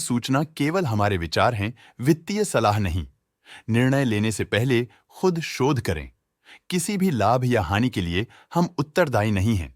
सूचना केवल हमारे विचार हैं, वित्तीय सलाह नहीं। निर्णय लेने से पहले खुद शोध करें। किसी भी लाभ या हानि के लिए हम उत्तरदायी नहीं हैं।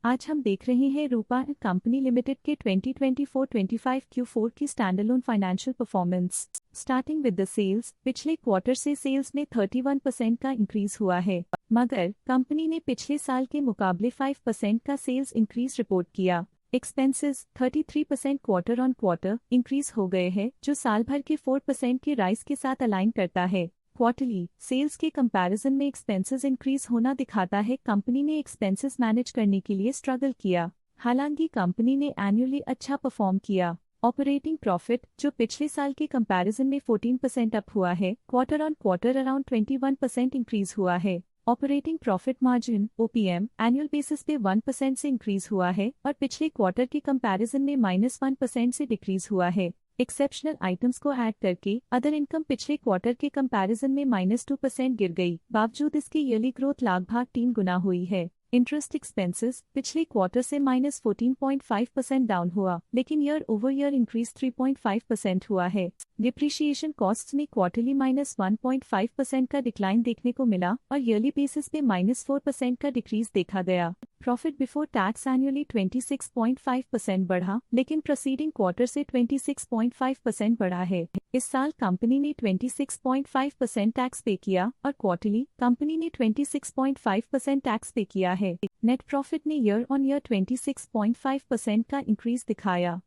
आज हम देख रहे हैं रूपान कंपनी लिमिटेड के 2024-25 Q4 की standalone financial performance. Starting with the sales, पिछले क्वार्टर से सेल्स में 31% का इंक्रीज हुआ है, मगर कंपनी ने पिछले साल के मुकाबले 5% का सेल्स इंक्रीज रिपोर्ट किया। Expenses 33% quarter on quarter increase हो गए हैं, जो साल भर के 4% के राइज के साथ अलाइन करता है। क्वार्टरली सेल्स के कंपैरिजन में एक्सपेंसेस इंक्रीज होना दिखाता है कंपनी ने एक्सपेंसेस मैनेज करने के लिए स्ट्रगल किया। हालांकि कंपनी ने एनुअली अच्छा परफॉर्म किया। ऑपरेटिंग प्रॉफिट, जो पिछले साल के कंपैरिजन में 14% अप हुआ है, quarter on quarter around 21% increase हुआ है। Operating profit margin OPM annual basis पे 1% से इंक्रीज हुआ है और पिछले क्वार्टर के कंपैरिजन में -1% से डिक्रीज हुआ है। एक्सेप्शनल आइटम्स को ऐड करके अदर इनकम पिछले क्वार्टर के कंपैरिजन में -2% गिर गई, बावजूद इसकी ईयरली ग्रोथ लगभग 3 गुना हुई है। इंटरेस्ट एक्सपेंसेस पिछले क्वार्टर से -14.5% डाउन हुआ, लेकिन ईयर ओवर ईयर इंक्रीज 3.5% हुआ है। डिप्रिशिएशन कॉस्ट्स में क्वार्टरली -1.5% का डिक्लाइन देखने को मिला और ईयरली बेसिस पे -4% का डिक्रीज देखा गया। प्रॉफिट बिफोर टैक्स एनुअली 26.5% बढ़ा, लेकिन प्रीसीडिंग क्वार्टर से 26.5% बढ़ा है। इस साल कंपनी ने 26.5% टैक्स पे किया और क्वार्टरली कंपनी ने 26.5% टैक्स पे किया है। नेट प्रॉफिट ने ईयर ऑन ईयर 26.5% का इंक्रीज दिखाया,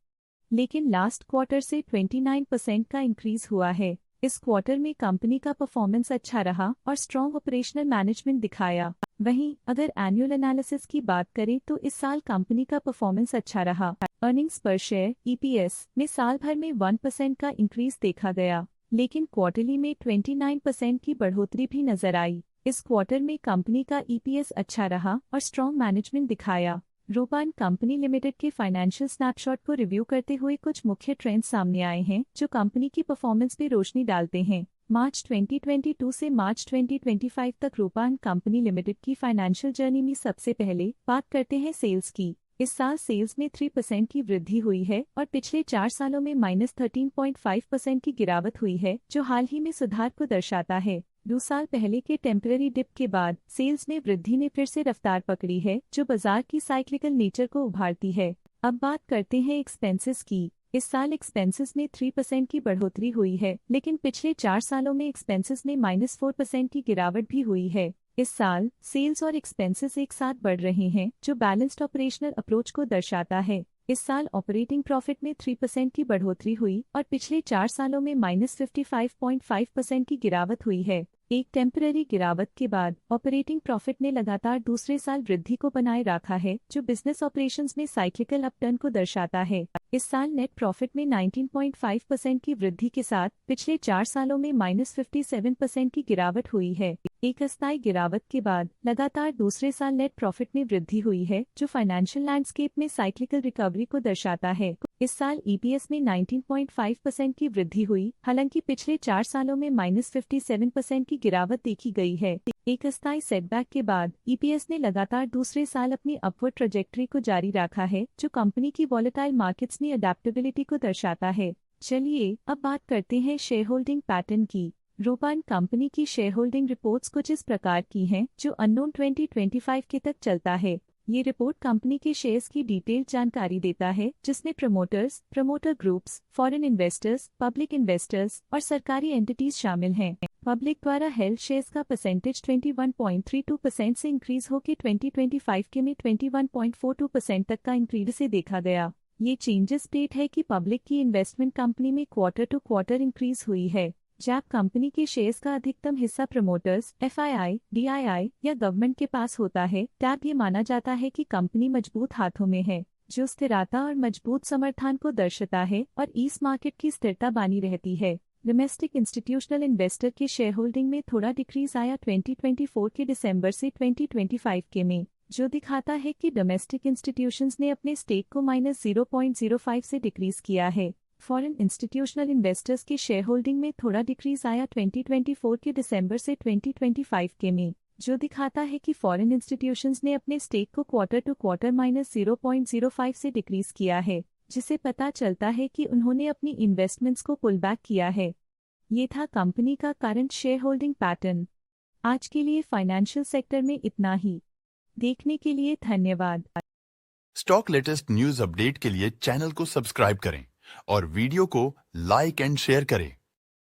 लेकिन लास्ट क्वार्टर से 29% का इंक्रीज हुआ है। इस क्वार्टर में कंपनी का परफॉर्मेंस अच्छा रहा और स्ट्रॉन्ग ऑपरेशनल मैनेजमेंट दिखाया। वहीं अगर एनुअल एनालिसिस की बात करें तो इस साल कंपनी का परफॉर्मेंस अच्छा रहा। अर्निंग्स पर शेयर EPS में साल भर में 1% का इंक्रीज देखा गया, लेकिन क्वार्टरली में 29% की बढ़ोतरी भी नजर आई। इस क्वार्टर में कंपनी का EPS अच्छा रहा और स्ट्रॉन्ग मैनेजमेंट दिखाया। रूपान कंपनी लिमिटेड के फाइनेंशियल स्नैपशॉट को रिव्यू करते हुए कुछ मुख्य ट्रेंड्स सामने आए हैं जो कंपनी की परफॉर्मेंस पे रोशनी डालते हैं। मार्च 2022 से मार्च 2025 तक रूपान कंपनी लिमिटेड की फाइनेंशियल जर्नी में सबसे पहले बात करते हैं सेल्स की। इस साल सेल्स में 3% की वृद्धि हुई है और पिछले 4 सालों में -13.5% की गिरावट हुई है, जो हाल ही में सुधार को दर्शाता है। 2 साल पहले के टेम्पररी डिप के बाद सेल्स में वृद्धि ने फिर से रफ्तार पकड़ी है, जो बाजार की साइक्लिकल नेचर को उभारती है। अब बात करते हैं एक्सपेंसेस की। इस साल एक्सपेंसेस में 3% की बढ़ोतरी हुई है, लेकिन पिछले 4 सालों में एक्सपेंसेस में -4% की गिरावट भी हुई है। इस साल सेल्स और एक्सपेंसेस एक साथ बढ़ रहे हैं, जो बैलेंस्ड ऑपरेशनल अप्रोच को दर्शाता है। इस साल ऑपरेटिंग प्रॉफिट में 3% की बढ़ोतरी हुई और पिछले 4 सालों में -55.5% की गिरावट हुई है। एक टेम्पररी गिरावट के बाद ऑपरेटिंग प्रॉफिट ने लगातार दूसरे साल वृद्धि को बनाए रखा है, जो बिजनेस ऑपरेशंस में साइक्लिकल अपटर्न को दर्शाता है। इस साल नेट प्रॉफिट में 19.5% की वृद्धि के साथ पिछले 4 सालों में -57% की गिरावट हुई है। एक अस्थायी गिरावट के बाद लगातार दूसरे साल नेट प्रॉफिट में वृद्धि हुई है, जो फाइनेंशियल लैंडस्केप में साइक्लिकल रिकवरी को दर्शाता है। इस साल EPS में 19.5% की वृद्धि हुई, हालांकि पिछले 4 सालों में -57% की गिरावट देखी गई है। एक अस्थायी सेटबैक के बाद EPS ने लगातार दूसरे साल अपनी अपवर्ड ट्रैजेक्टरी को जारी रखा है, जो कंपनी की वॉलेटाइल मार्केट्स में अडेप्टेबिलिटी को दर्शाता है। चलिए अब बात करते हैं शेयर होल्डिंग पैटर्न की। रूपान कंपनी की शेयर होल्डिंग रिपोर्ट्स कुछ इस प्रकार की हैं, जो अननोन 2025 के तक चलता है। ये रिपोर्ट कंपनी के शेयर्स की डिटेल्ड जानकारी देता है, जिसमें promoters, promoter groups, foreign investors, public investors और सरकारी एंटिटीज शामिल हैं। पब्लिक द्वारा हेल्ड शेयर्स का परसेंटेज 21.32% से इंक्रीज होकर 2025 के में 21.42% तक का इंक्रीज से देखा गया। ये चेंजेस स्टेट है कि पब्लिक की इन्वेस्टमेंट कंपनी में क्वार्टर टू क्वार्टर इंक्रीज हुई है। जब कंपनी के शेयर्स का अधिकतम हिस्सा प्रमोटर्स, FII, DII या गवर्नमेंट के पास होता है, तब ये माना जाता है कि कंपनी मजबूत हाथों में है, जो स्थिरता और मजबूत समर्थन को दर्शाता है और इस मार्केट की स्थिरता बनी रहती है। डोमेस्टिक इंस्टीट्यूशनल इन्वेस्टर के शेयर होल्डिंग में थोड़ा डिक्रीज आया 2024 के दिसंबर से 2025 के में, जो दिखाता है कि डोमेस्टिक इंस्टीट्यूशंस ने अपने स्टेक को -0.05 से डिक्रीज किया है। फॉरेन इंस्टीट्यूशनल इन्वेस्टर्स के शेयर होल्डिंग में थोड़ा डिक्रीज आया 2024 के दिसंबर से 2025 के में, जो दिखाता है कि फॉरेन इंस्टीट्यूशंस ने अपने स्टेक को क्वार्टर टू क्वार्टर -0.05 से डिक्रीज किया है। जिसे पता चलता है कि उन्होंने अपनी इन्वेस्टमेंट्स को पुल बैक किया है। ये था कंपनी का करंट शेयर होल्डिंग पैटर्न। आज के लिए फाइनेंशियल सेक्टर में इतना ही। देखने के लिए धन्यवाद। स्टॉक लेटेस्ट न्यूज अपडेट के लिए चैनल को सब्सक्राइब करें और वीडियो को लाइक एंड शेयर करें।